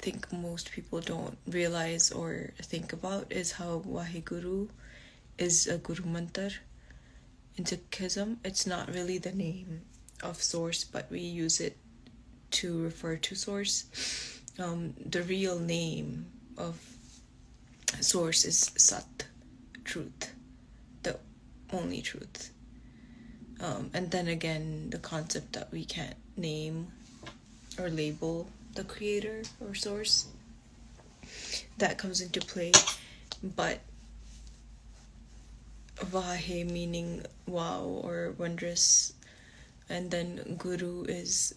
think most people don't realize or think about is how Wahe Guru is a Guru Mantar. In Sikhism, it's not really the name of source, but we use it to refer to source. The real name of source is Sat, truth, the only truth. And then again, the concept that we can't name or label the creator or source, that comes into play. But Wahe meaning wow or wondrous, and then Gu is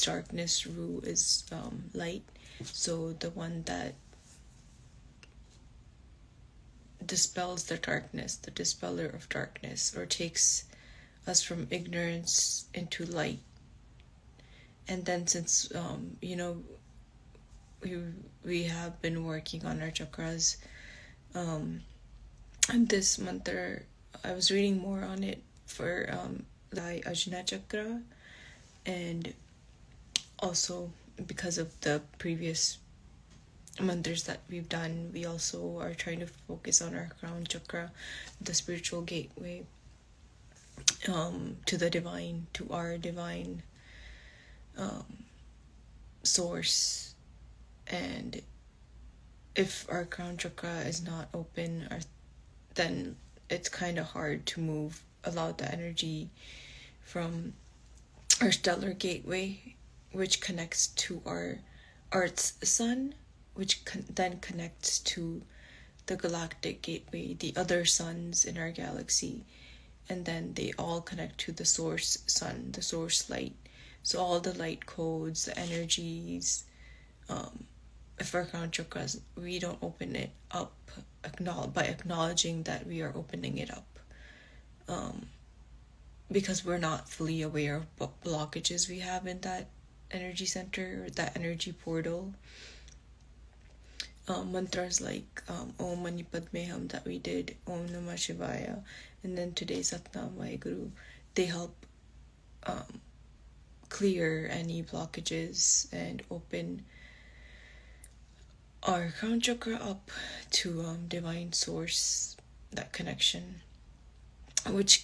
darkness, Ru is light. So the one that dispels the darkness, the dispeller of darkness, or takes us from ignorance into light. And then since we have been working on our chakras, and this month I was reading more on it for the Ajna chakra, and also because of the previous mantras that we've done, we also are trying to focus on our crown chakra, the spiritual gateway to the divine, to our divine source. And if our crown chakra is not open, then it's kind of hard to allow the energy from our stellar gateway, which connects to our Earth's sun, which then connects to the galactic gateway, the other suns in our galaxy, and then they all connect to the source sun, the source light. So all the light codes, the energies, if our crown chakras, we don't open it up by acknowledging that we are opening it up, because we're not fully aware of what blockages we have in that energy center, that energy portal. Mantras like Om Mani Padme Hum that we did, Om Namah Shivaya, and then today's Satnam Wahe Guru, they help clear any blockages and open our crown chakra up to divine source, that connection, which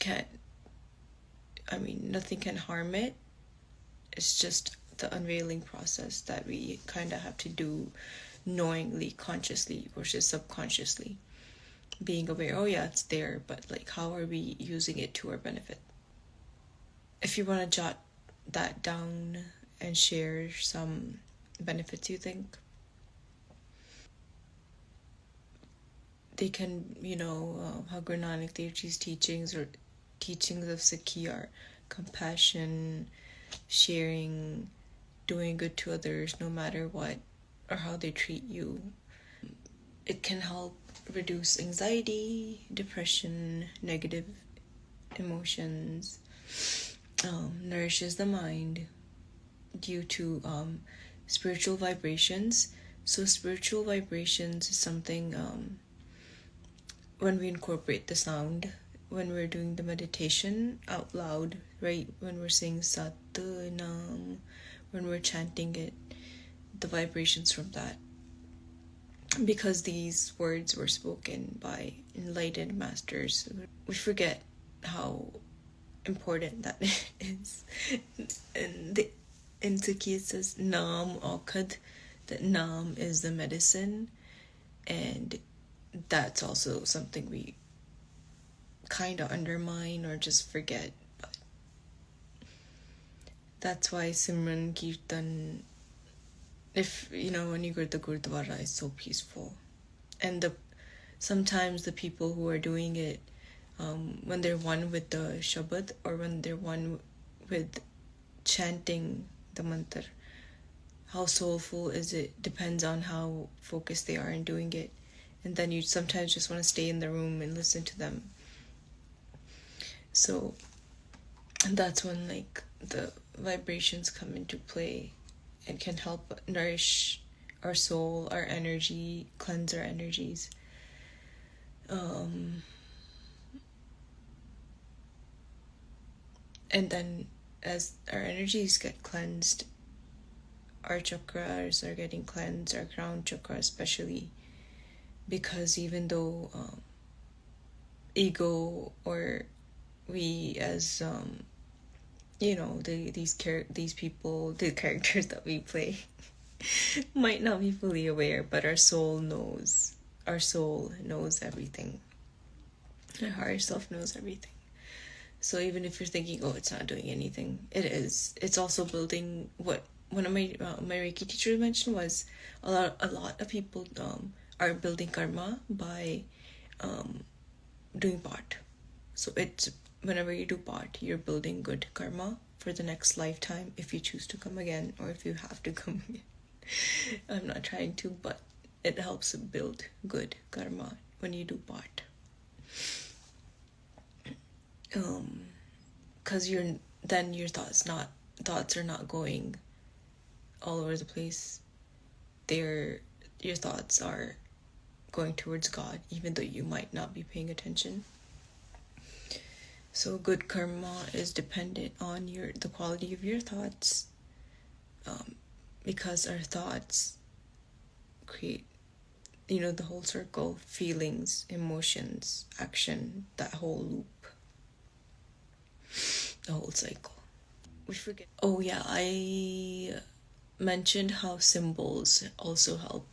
nothing can harm it. It's just the unveiling process that we kind of have to do knowingly, consciously versus subconsciously. Being aware, oh yeah, it's there, but like, how are we using it to our benefit? If you want to jot that down and share some benefits you think, they can, how Guru Nanak Dev Ji's teachings or teachings of Sikhi are compassion, sharing, doing good to others no matter what or how they treat you. It can help reduce anxiety, depression, negative emotions, nourishes the mind due to spiritual vibrations. So spiritual vibrations is something, when we incorporate the sound, when we're doing the meditation out loud, right? When we're saying Sat, Naam, when we're chanting it, the vibrations from that. Because these words were spoken by enlightened masters, we forget how important that is. And in Sikhi it says Naam Aukad, that Naam is the medicine, and that's also something we kind of undermine or just forget. But that's why Simran Kirtan, if when you go to the Gurdwara, it's so peaceful. And sometimes the people who are doing it, when they're one with the Shabad or when they're one with chanting the mantra, how soulful is it depends on how focused they are in doing it. And then you sometimes just want to stay in the room and listen to them. So that's when the vibrations come into play and can help nourish our soul, our energy, cleanse our energies. And then as our energies get cleansed, our chakras are getting cleansed, our crown chakra especially, because even though ego, or we as these people, the characters that we play, might not be fully aware, but our soul knows. Our soul knows everything. Our higher self knows everything. So even if you're thinking, oh, it's not doing anything, it is. It's also building. What one of my Reiki teachers mentioned was a lot of people are building karma by doing part. So it's whenever you do part, you're building good karma for the next lifetime if you choose to come again, or if you have to come again. I'm not trying to, but it helps build good karma when you do part. Because your thoughts are not going all over the place. Your thoughts are going towards God, even though you might not be paying attention. So good karma is dependent on the quality of your thoughts, because our thoughts create, the whole circle: feelings, emotions, action, that whole loop, the whole cycle. We forget. Oh yeah, I mentioned how symbols also help.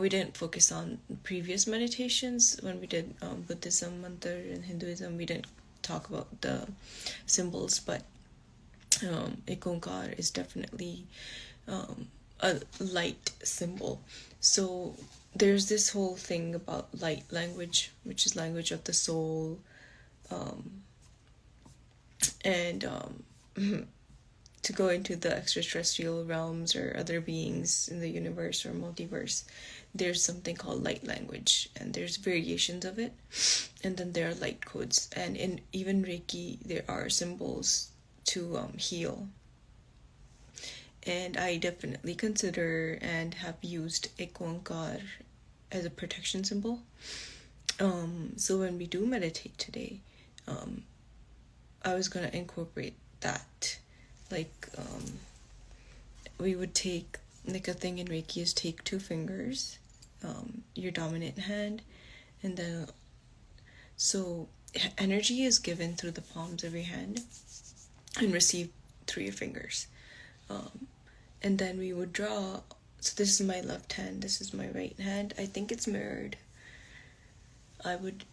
We didn't focus on previous meditations. When we did Buddhism, mantra, and Hinduism, we didn't talk about the symbols, but Ikonkar is definitely a light symbol. So there's this whole thing about light language, which is language of the soul, and to go into the extraterrestrial realms or other beings in the universe or multiverse, there's something called light language, and there's variations of it, and then there are light codes. And in even Reiki, there are symbols to heal. And I definitely consider and have used Ekonkar as a protection symbol. So when we do meditate today, I was going to incorporate that. We would take, a thing in Reiki is take 2 fingers, your dominant hand, and then, so energy is given through the palms of your hand and received through your fingers. And then we would draw, so this is my left hand, this is my right hand. I think it's mirrored. I would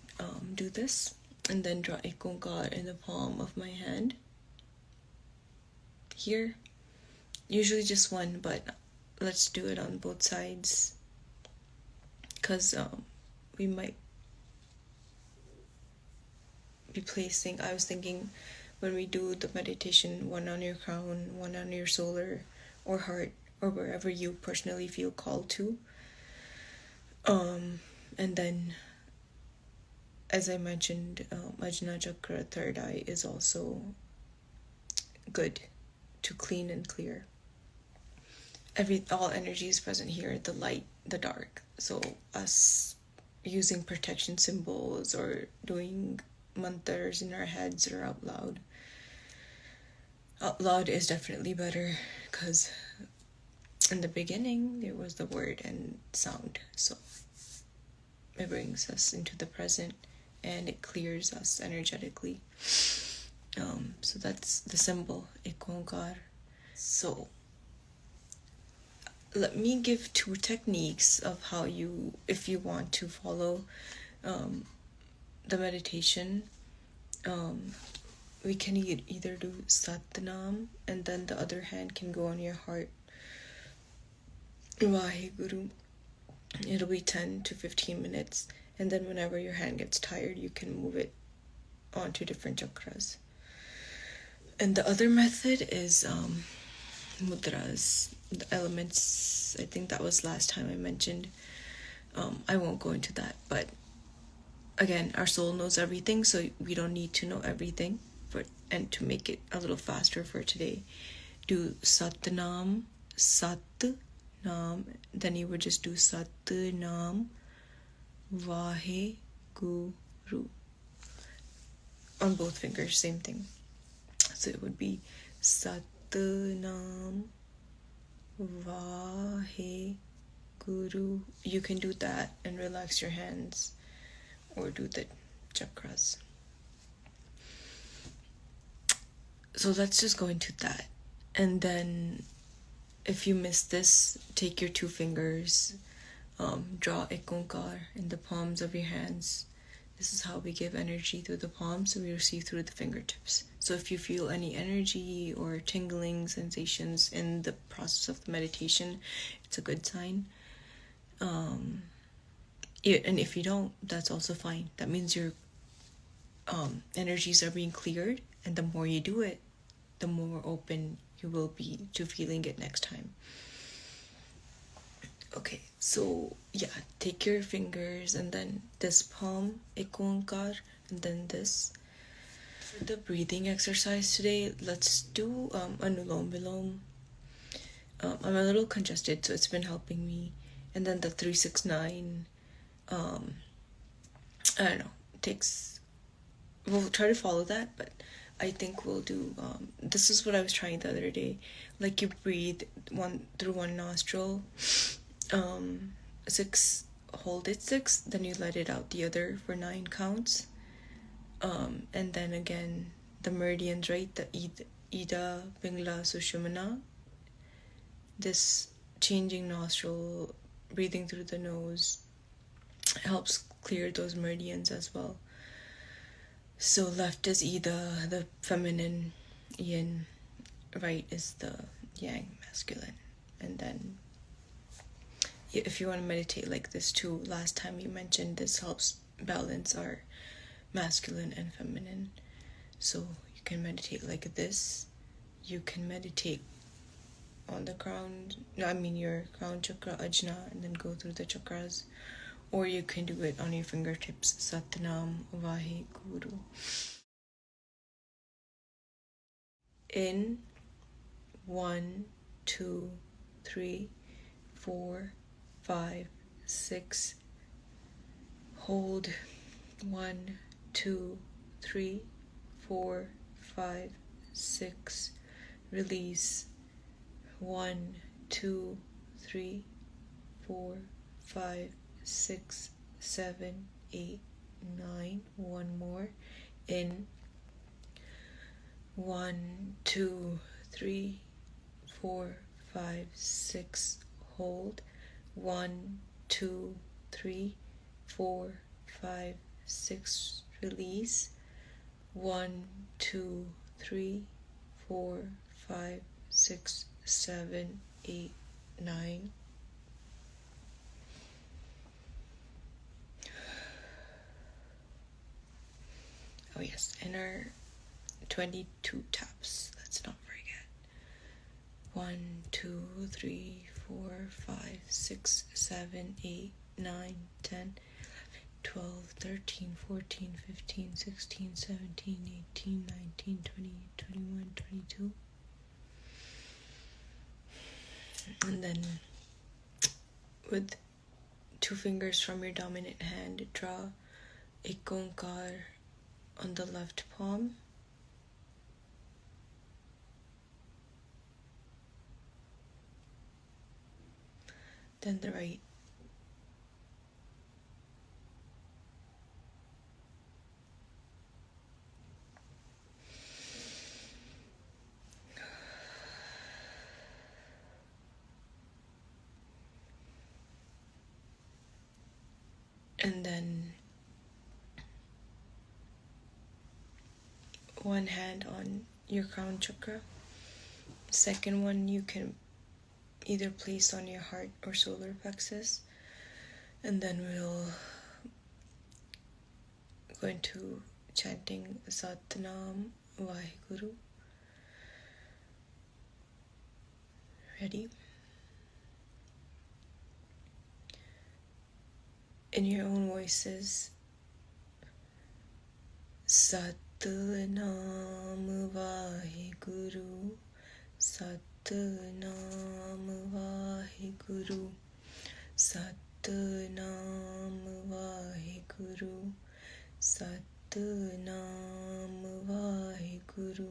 do this, and then draw Ikonkar in the palm of my hand. Here. Usually just one, but let's do it on both sides. Because we might be placing, I was thinking, when we do the meditation, one on your crown, one on your solar or heart, or wherever you personally feel called to. And then, as I mentioned, Ajna Chakra, third eye, is also good to clean and clear. All energy is present here, the light, the dark. So us using protection symbols or doing mantras in our heads or out loud. Out loud is definitely better, because in the beginning there was the word and sound. So it brings us into the present and it clears us energetically. So that's the symbol, Ikonkar. So let me give 2 techniques of how if you want to follow the meditation. We can either do Naam, and then the other hand can go on your heart. Wahe Guru. It'll be 10 to 15 minutes, and then whenever your hand gets tired, you can move it onto different chakras. And the other method is mudras, the elements. I think that was last time I mentioned. I won't go into that, but again, our soul knows everything, so we don't need to know everything. And to make it a little faster for today, do Naam, then you would just do Naam, Wahe Guru on both fingers, same thing. So it would be Naam Wahe Guru. You can do that and relax your hands or do the chakras. So let's just go into that. And then if you miss this, take your 2 fingers, draw ikonkar in the palms of your hands. This is how we give energy through the palms, so we receive through the fingertips. So if you feel any energy or tingling sensations in the process of the meditation, it's a good sign. And if you don't, that's also fine. That means your energies are being cleared, and the more you do it, the more open you will be to feeling it next time. Okay, so yeah, take your fingers and then this palm, ikonkar, and then this. For the breathing exercise today, let's do anulom vilom. I'm a little congested, so it's been helping me. And then the 369, I don't know, we'll try to follow that, but I think we'll do, this is what I was trying the other day. Like you breathe through one nostril, 6, hold it 6, then you let it out the other for 9 counts. And then again, the meridians, right? The Ida, Pingla, Sushumna. This changing nostril, breathing through the nose, helps clear those meridians as well. So left is Ida, the feminine, yin. Right is the yang, masculine. And then if you want to meditate like this too, last time you mentioned this helps balance our masculine and feminine. So you can meditate like this. You can meditate on the crown, your crown chakra, ajna, and then go through the chakras. Or you can do it on your fingertips, Satnam Wahe Guru. In 1, 2, 3, 4, 5, 6. Hold 1, 2, 3, 4, 5, 6. Release 1, 2, 3, 4, 5, 6, 7, 8, 9. One more. In 1, 2, 3, 4, 5, 6. Hold 1, 2, 3, 4, 5, 6. Release 1, 2, 3, 4, 5, 6, 7, 8, 9. Oh yes, and our 22 taps. Let's not forget. 1, 2, 3, 4, 5, 6, 7, 8, 9, 10, 12, 13, 14, 15, 16, 17, 18, 19, 20, 21, 22. And then with 2 fingers from your dominant hand, draw ikonkar on the left palm. Then the right. And then one hand on your crown chakra. Second one you can either place on your heart or solar plexus. And then we'll go into chanting Satnam Wahe Guru. Ready? In your own voices. Satnam Wahe Guru. Satnam Wahe Guru. Satnam Wahe Guru. Satnam Wahe Guru.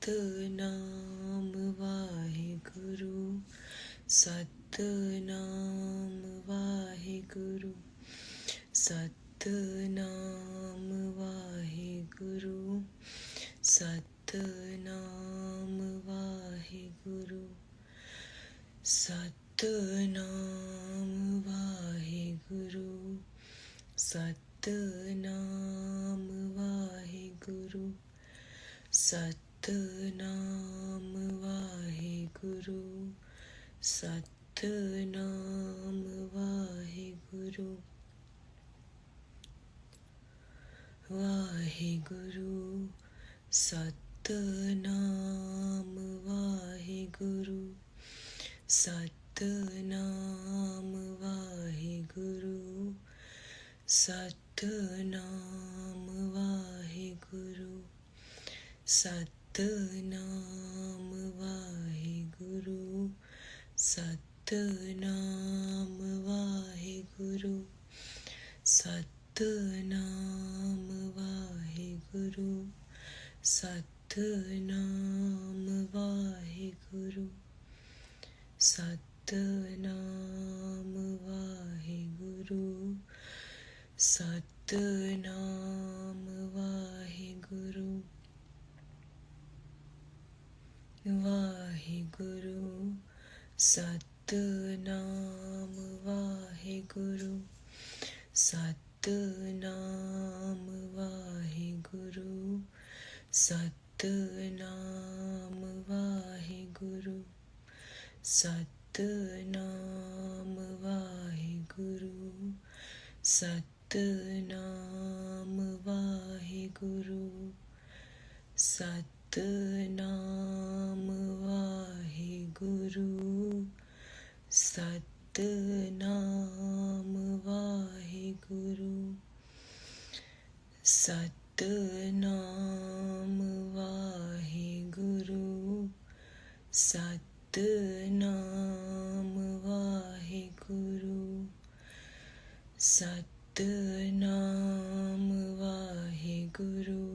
Satnam Vaheguru, Satnam Vaheguru, Satnam Vaheguru, Satnam Vaheguru, Satnam Vaheguru, Satnam Vaheguru, Satnam Vaheguru, Satnam Vaheguru, Vaheguru, Satnam Vaheguru, Satnam Vaheguru, Satnam Vaheguru, Satnam Vaheguru, Satnam Vaheguru, Satnam Vaheguru, Satnam Vaheguru, Satnam Vaheguru, Satnam Vaheguru, Vaheguru, Satnam Vaheguru, Satnam Vaheguru, Satnam Vaheguru, Satnam Vaheguru, Satnam Vaheguru, Satnam Vaheguru, Satnam Vaheguru, Satnam Vaheguru, Satnam Vaheguru, Satnam Vaheguru,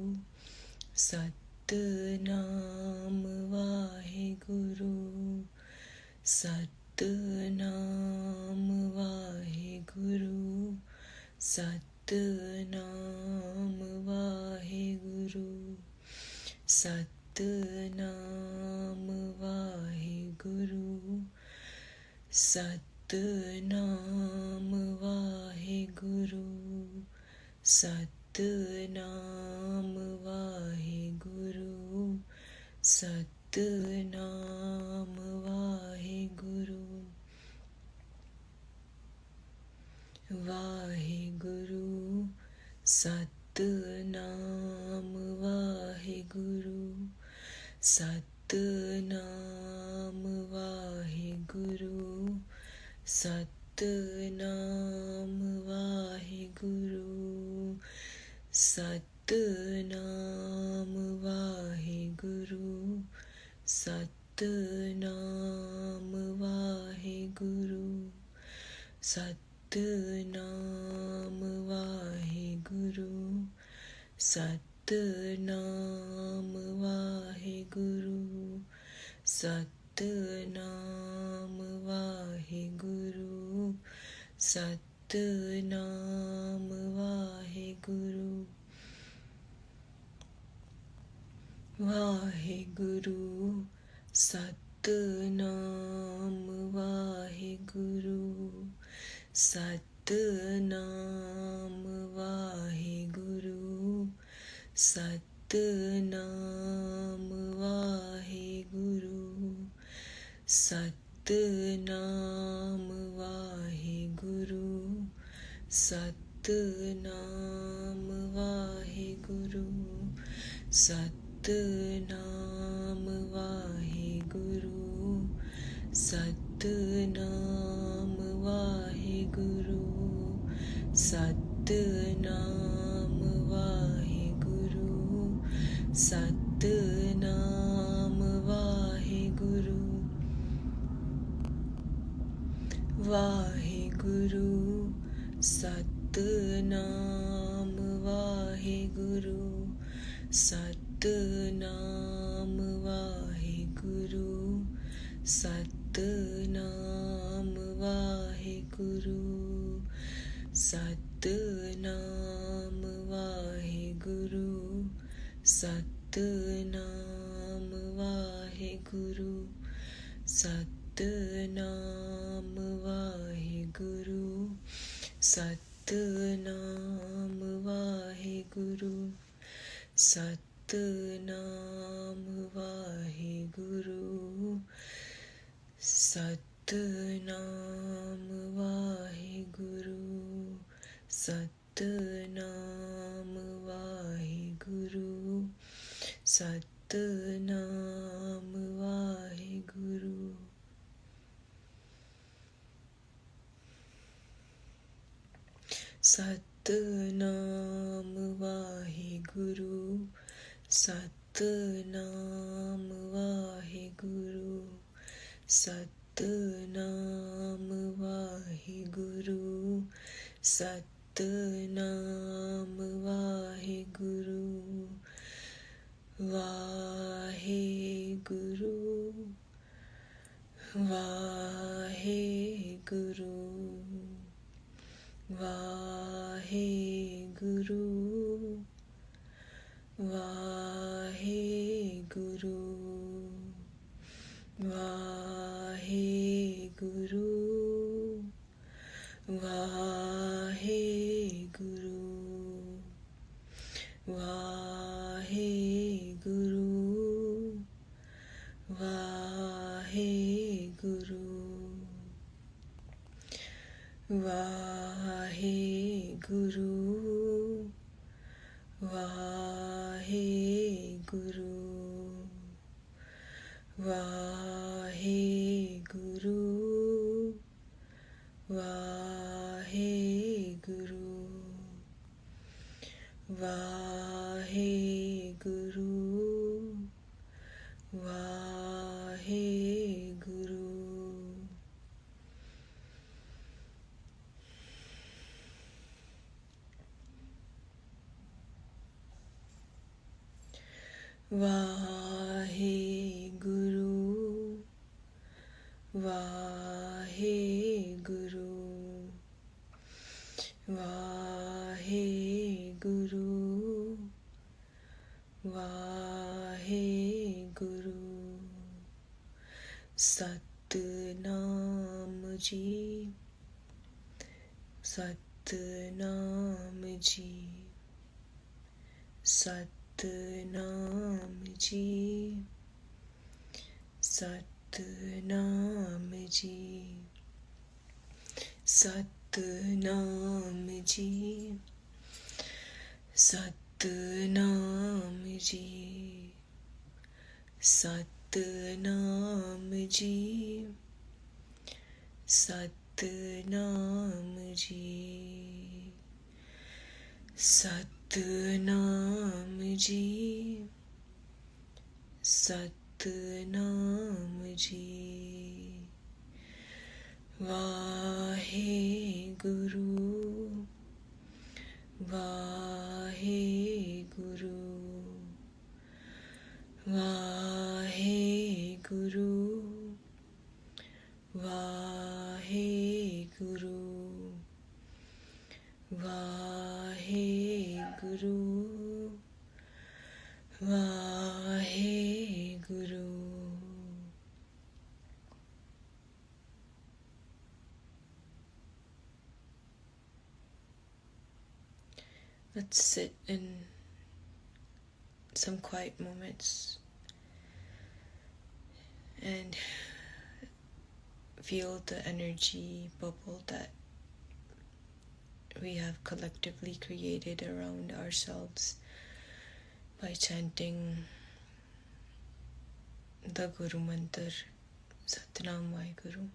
Satnam Vaheguru, Satnam Vaheguru, Satnam Vaheguru, Satnam Vaheguru, Satnam Vaheguru, Satnam Vaheguru, Satnam Vaheguru, Vaheguru, Satnam Vaheguru, Satnam Vaheguru, Satnam Vaheguru, Satnam Vaheguru, Satnam Vaheguru, Satnam Vaheguru, Satnam Vaheguru, Satnam Vaheguru, Satnam Vaheguru, Vaheguru, Satnam Vaheguru, Satnam Vaheguru, Satnam Vaheguru, Satnam Vaheguru, Satnam Vaheguru, Satnam Vaheguru, Satnam Vaheguru, Satnam Vaheguru, Satnam Vaheguru, Vaheguru, Satnam Vaheguru, Satnam Satnam Vaheguru, Satnam Vaheguru, Satnam Vaheguru, Satnam Vaheguru, Satnam Vaheguru, Satnam Vaheguru, Satnam Vaheguru, Satnam Vaheguru, Satnam Vaheguru, Satnam Vaheguru. Satnam Vaheguru, Satnam Vaheguru, Satnam Vaheguru, Satnam Vaheguru, Vaheguru, Vaheguru, Vaheguru, Vaheguru, Vaheguru, Vaheguru, Vaheguru, Vaheguru, Vaheguru, Vaheguru, Vaheguru, Vaheguru, Vaheguru, Vaheguru. Vaheguru, Vaheguru, Vaheguru, Vaheguru. Satnam Ji, Satnam Ji, Satnam Ji, Satnam Ji, Satnam Ji, Satnam Ji, Satnam Ji, Satnam Ji, Satnam Ji, Satnam Ji. Vaheguru, Vaheguru, Vaheguru, Vaheguru, Vaheguru, Vaheguru. Let's sit in some quiet moments and feel the energy bubble that we have collectively created around ourselves by chanting the Guru Mantra, Satnam Vaheguru.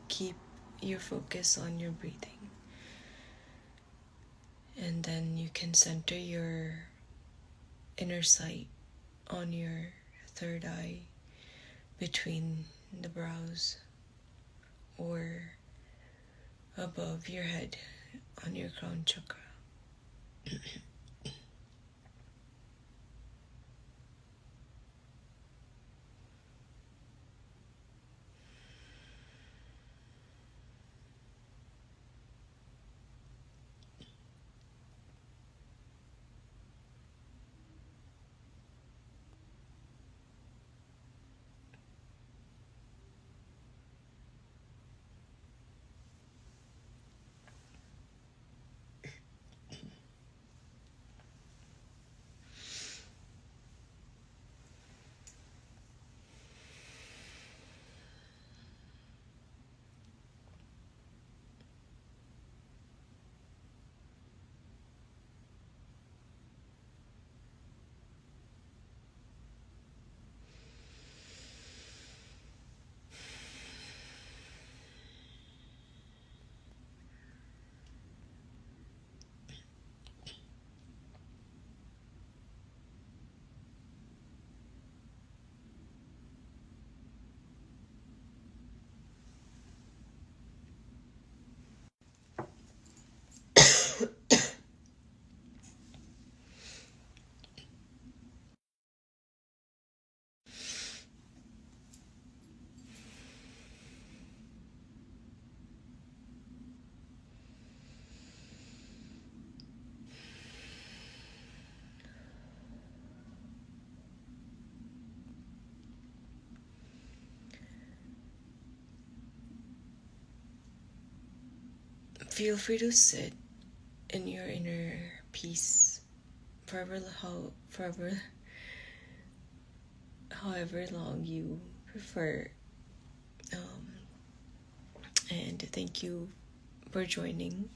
Keep your focus on your breathing, and then you can center your inner sight on your third eye between the brows or above your head on your crown chakra. Feel free to sit in your inner peace however long you prefer. And thank you for joining.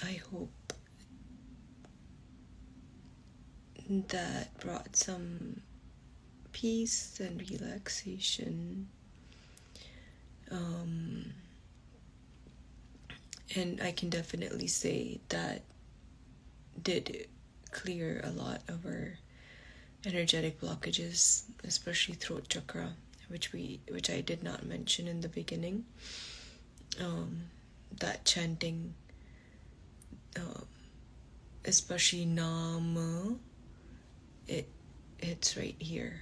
I hope that brought some peace and relaxation. And I can definitely say that did clear a lot of our energetic blockages, especially throat chakra, which I did not mention in the beginning. That chanting, especially Naam, it's right here.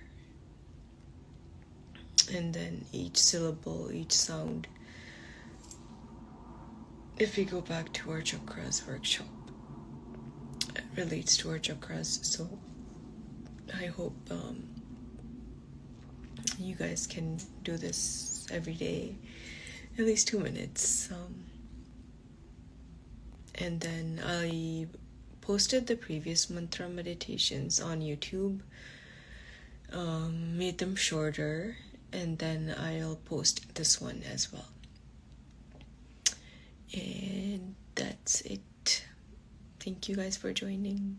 And then each syllable, each sound. If we go back to our chakras workshop, it relates to our chakras. So I hope you guys can do this every day, at least 2 minutes. And then I posted the previous mantra meditations on YouTube, made them shorter, and then I'll post this one as well. And that's it. Thank you guys for joining.